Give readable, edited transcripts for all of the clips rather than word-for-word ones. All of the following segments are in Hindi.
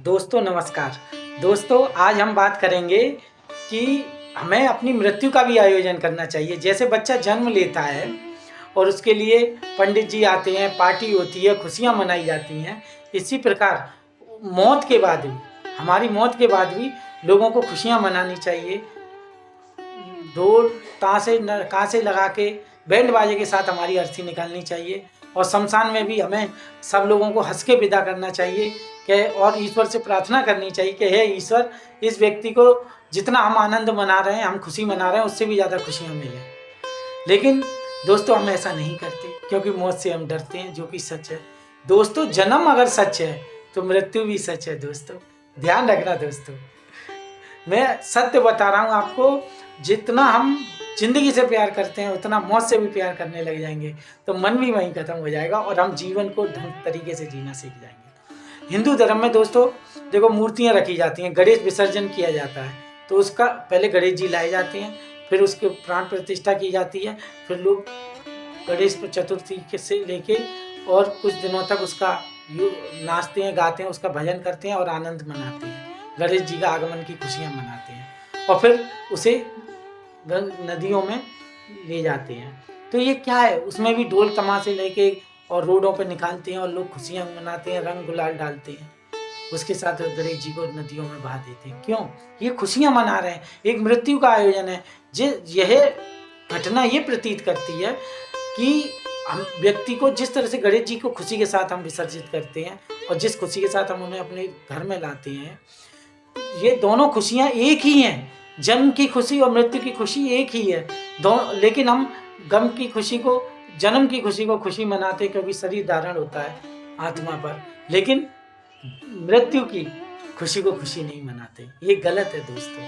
दोस्तों नमस्कार। दोस्तों आज हम बात करेंगे कि हमें अपनी मृत्यु का भी आयोजन करना चाहिए। जैसे बच्चा जन्म लेता है और उसके लिए पंडित जी आते हैं, पार्टी होती है, खुशियाँ मनाई जाती हैं। इसी प्रकार मौत के बाद भी, हमारी मौत के बाद भी लोगों को खुशियाँ मनानी चाहिए। ढोल ताशे लगा के बैंड बाजे के साथ हमारी अर्थी निकालनी चाहिए और शमशान में भी हमें सब लोगों को हंस के विदा करना चाहिए कि और ईश्वर से प्रार्थना करनी चाहिए कि हे ईश्वर, इस व्यक्ति को जितना हम आनंद मना रहे हैं, हम खुशी मना रहे हैं, उससे भी ज़्यादा खुशियाँ मिलें। लेकिन दोस्तों हम ऐसा नहीं करते क्योंकि मौत से हम डरते हैं, जो कि सच है। दोस्तों जन्म अगर सच है तो मृत्यु भी सच है। दोस्तों ध्यान रखना। दोस्तों मैं सत्य बता रहा हूँ आपको, जितना हम जिंदगी से प्यार करते हैं उतना मौत से भी प्यार करने लग जाएंगे तो मन भी वहीं खत्म हो जाएगा और हम जीवन को ढंग तरीके से जीना सीख जाएंगे। हिंदू धर्म में दोस्तों देखो मूर्तियाँ रखी जाती हैं, गणेश विसर्जन किया जाता है तो उसका पहले गणेश जी लाए जाते हैं, फिर उसके प्राण प्रतिष्ठा की जाती है, फिर लोग गणेश चतुर्थी से लेके और कुछ दिनों तक उसका नाचते हैं, गाते हैं, उसका भजन करते हैं और आनंद मनाते हैं, गणेश जी का आगमन की खुशियाँ मनाते हैं और फिर उसे नदियों में ले जाते हैं। तो ये क्या है, उसमें भी ढोल तमाशे लेके और रोडों पे निकालते हैं और लोग खुशियाँ मनाते हैं, रंग गुलाल डालते हैं, उसके साथ गणेश जी को नदियों में बहा देते हैं। क्यों? ये खुशियाँ मना रहे हैं, एक मृत्यु का आयोजन है। यह घटना ये प्रतीत करती है कि हम व्यक्ति को जिस तरह से गणेश जी को खुशी के साथ हम विसर्जित करते हैं और जिस खुशी के साथ हम उन्हें अपने घर में लाते हैं, ये दोनों खुशियाँ एक ही हैं। जन्म की खुशी और मृत्यु की खुशी एक ही है लेकिन हम गम की खुशी को, जन्म की खुशी को खुशी मनाते हैं क्योंकि शरीर धारण होता है आत्मा पर, लेकिन मृत्यु की खुशी को खुशी नहीं मनाते। ये गलत है दोस्तों।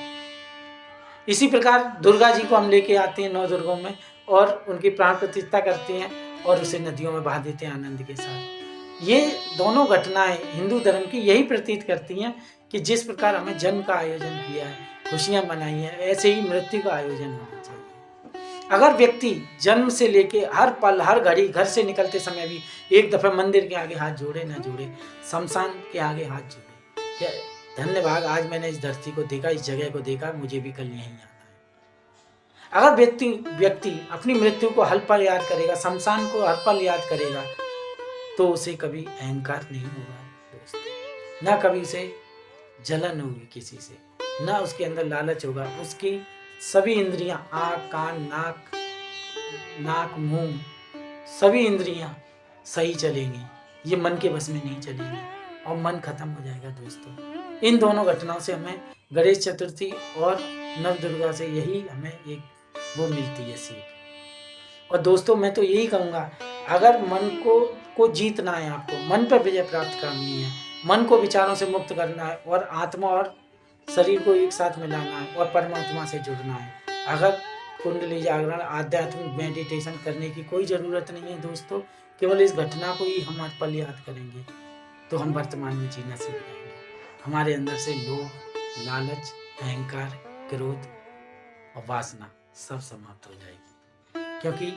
इसी प्रकार दुर्गा जी को हम लेके आते हैं 9 दुर्गों में और उनकी प्राण प्रतिष्ठा करते हैं और उसे नदियों में बहा देते हैं आनंद के साथ। ये दोनों घटनाएं हिंदू धर्म की यही प्रतीत करती हैं कि जिस प्रकार हमें जन्म का आयोजन किया है, खुशियाँ मनाई हैं, ऐसे ही मृत्यु का आयोजन होना चाहिए। अगर व्यक्ति जन्म से लेके हर पल हर घड़ी घर से निकलते समय भी एक दफ़ा मंदिर के आगे हाथ जोड़े न जोड़े, शमशान के आगे हाथ जोड़े, क्या धन्यवाद, आज मैंने इस धरती को देखा, इस जगह को देखा, मुझे भी कल यहीं आना है। अगर व्यक्ति अपनी मृत्यु को हर पल याद करेगा, शमशान को हर पल याद करेगा, तो उसे कभी अहंकार नहीं होगा दोस्तों, ना कभी उसे जलन होगी किसी से, ना उसके अंदर लालच होगा। उसकी सभी इंद्रियां, आँख, कान, नाक, मुंह, सभी इंद्रियां सही चलेंगी। ये मन के बस में नहीं चलेंगी और मन खत्म हो जाएगा दोस्तों। इन दोनों घटनाओं से हमें गणेश चतुर्थी और नव दुर्गा से यही हमें एक वो मिलती है सीख। और दोस्तों मैं तो यही कहूँगा, अगर मन को जीतना है, आपको मन पर विजय प्राप्त करनी है, मन को विचारों से मुक्त करना है और आत्मा और शरीर को एक साथ मिलाना है और परमात्मा से जुड़ना है। अगर कुंडली जागरण, आध्यात्मिक मेडिटेशन करने की कोई ज़रूरत नहीं है दोस्तों, केवल इस घटना को ही हम पल याद करेंगे तो हम वर्तमान में जीना सीख जाएंगे। हमारे अंदर से लोभ, लालच, अहंकार, क्रोध और वासना सब समाप्त हो जाएगी, क्योंकि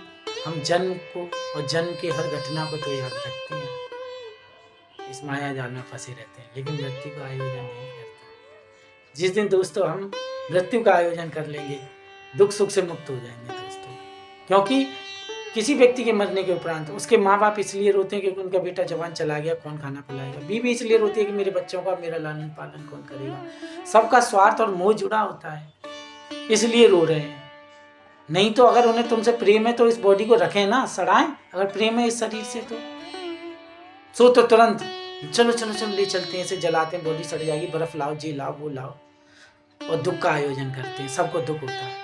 हम जन्म को और जन्म के हर घटना को तो याद रखते हैं, इस माया जाल में फंसे रहते हैं, लेकिन मृत्यु का आयोजन नहीं करते। जिस दिन दोस्तों हम मृत्यु का आयोजन कर लेंगे, दुख सुख से मुक्त हो जाएंगे दोस्तों। क्योंकि किसी व्यक्ति के मरने के उपरांत उसके माँ बाप इसलिए रोते हैं क्योंकि उनका बेटा जवान चला गया, कौन खाना पिलाएगा। बीवी इसलिए रोती है कि मेरे बच्चों का मेरा लालन पालन कौन करेगा। सबका स्वार्थ और मोह जुड़ा होता है, इसलिए रो रहे हैं। नहीं तो अगर उन्हें तुमसे प्रेम है तो इस बॉडी को रखें ना, सड़ाएं। अगर प्रेम है इस शरीर से तो तुरंत चलो ले चलते हैं, इसे जलाते हैं, बॉडी सड़ जाएगी, बर्फ लाओ, जी लाओ, वो लाओ, और दुख का आयोजन करते हैं। सबको दुख होता है,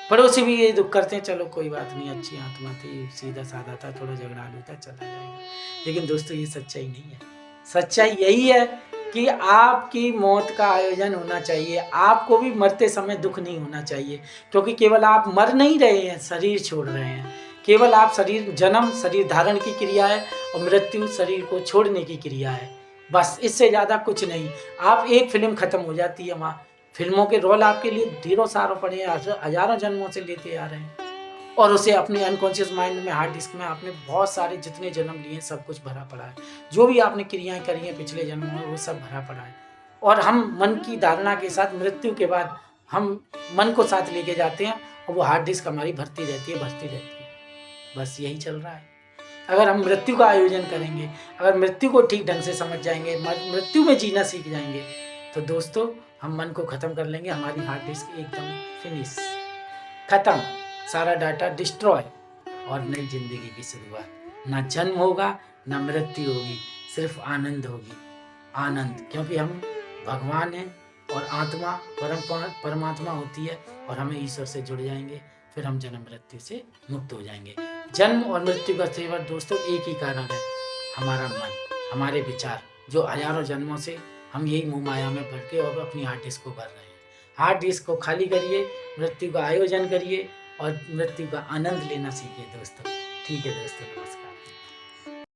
पड़ोसी भी ये दुख करते हैं, चलो कोई बात नहीं, अच्छी आत्मा थी, सीधा साधा था, थोड़ा झगड़ालू था, चला जाएगा। लेकिन दोस्तों ये सच्चाई नहीं है। सच्चाई यही है कि आपकी मौत का आयोजन होना चाहिए। आपको भी मरते समय दुख नहीं होना चाहिए, क्योंकि केवल आप मर नहीं रहे हैं, शरीर छोड़ रहे हैं। केवल आप जन्म शरीर धारण की क्रिया है और मृत्यु शरीर को छोड़ने की क्रिया है, बस इससे ज़्यादा कुछ नहीं। आप एक फिल्म खत्म हो जाती है, वहाँ फिल्मों के रोल आपके लिए ढेरों सारों पड़े हैं, हजारों जन्मों से लेते आ रहे हैं और उसे अपने अनकॉन्शियस माइंड में, हार्ड डिस्क में आपने बहुत सारे जितने जन्म लिए हैं सब कुछ भरा पड़ा है। जो भी आपने क्रियाएं करी हैं पिछले जन्मों में वो सब भरा पड़ा है। और हम मन की धारणा के साथ मृत्यु के बाद हम मन को साथ लेके जाते हैं और वो हार्ड डिस्क हमारी भरती रहती है। बस यही चल रहा है। अगर हम मृत्यु का आयोजन करेंगे, अगर मृत्यु को ठीक ढंग से समझ जाएंगे, मृत्यु में जीना सीख जाएंगे, तो दोस्तों हम मन को ख़त्म कर लेंगे। हमारी हार्ड डिस्क एकदम फिनिश, ख़त्म, सारा डाटा डिस्ट्रॉय और नई जिंदगी की शुरुआत। ना जन्म होगा ना मृत्यु होगी, सिर्फ आनंद होगी, आनंद। क्योंकि हम भगवान हैं और आत्मा परमात्मा होती है और हमें ईश्वर से जुड़ जाएंगे, फिर हम जन्म मृत्यु से मुक्त हो जाएंगे। जन्म और मृत्यु का केवल दोस्तों एक ही कारण है, हमारा मन, हमारे विचार, जो हजारों जन्मों से हम यही मोह माया में भर के और अपनी हार्ड डिस्क को भर रहे हैं। हार्ड डिस्क को खाली करिए, मृत्यु का आयोजन करिए और मृत्यु का आनंद लेना सीखिए दोस्तों। ठीक है दोस्तों, नमस्कार।